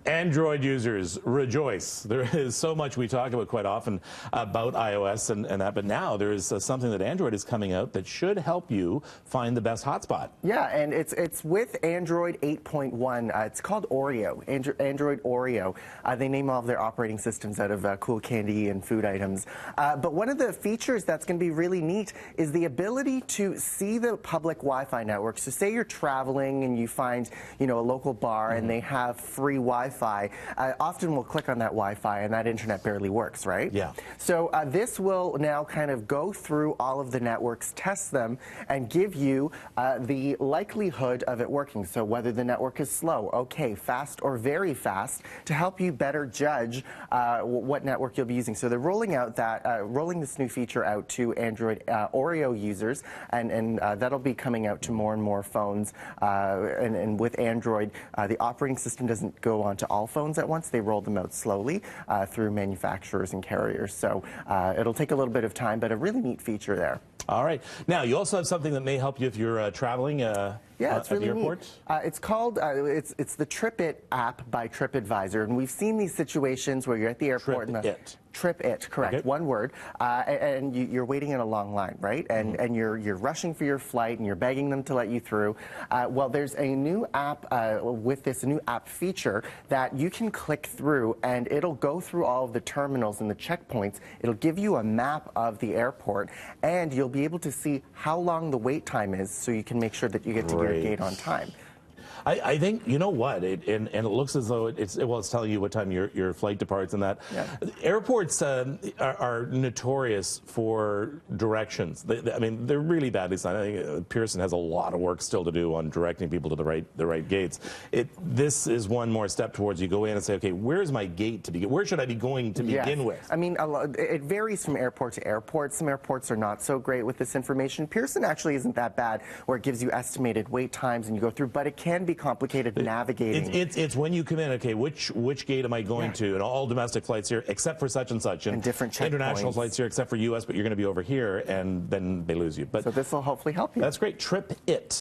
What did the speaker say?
Android users, rejoice. There is so much we talk about quite often about iOS and that, but now there is something that Android is coming out that should help you find the best hotspot. Yeah, and it's with Android 8.1. It's called Oreo, Android Oreo. They name all of their operating systems out of cool candy and food items. But one of the features that's going to be really neat is the ability to see the public Wi-Fi network. So say you're traveling and you find, a local bar and they have free Wi-Fi. Often we'll click on that Wi-Fi and that internet barely works, right? Yeah. So this will now kind of go through all of the networks, test them, and give you the likelihood of it working. So whether the network is slow, okay, fast, or very fast, to help you better judge what network you'll be using. So they're rolling out rolling this new feature out to Android Oreo users, and that'll be coming out to more and more phones. And with Android, the operating system doesn't go onto all phones at once. They roll them out slowly through manufacturers and carriers. So it'll take a little bit of time, but a really neat feature there. All right. Now, you also have something that may help you if you're traveling yeah, it's really at the airport. Neat. It's called, it's the Trip It app by TripAdvisor. And we've seen these situations where you're at the airport. Trip It, correct, okay. One word. And you're waiting in a long line, right? And you're rushing for your flight and you're begging them to let you through. Well, there's a new app with this new app feature that you can click through and it'll go through all of the terminals and the checkpoints. It'll give you a map of the airport and you'll be able to see how long the wait time is so you can make sure that you get to your gate on time. I think, you know what, and it looks as though it's telling you what time your flight departs and that. Yeah. Airports are notorious for directions. I mean, they're really badly signed. I think Pearson has a lot of work still to do on directing people to the right gates. This is one more step towards you go in and say, okay, where's my gate to begin? Where should I be going to begin with? I mean, it varies from airport to airport. Some airports are not so great with this information. Pearson actually isn't that bad, where it gives you estimated wait times and you go through, but it can be complicated navigating. It's when you come in, okay, which gate am I going to? And all domestic flights here, except for such and such. And different checkpoints. International flights here, except for U.S., but you're going to be over here, and then they lose you. But so this will hopefully help you. That's great. Trip It.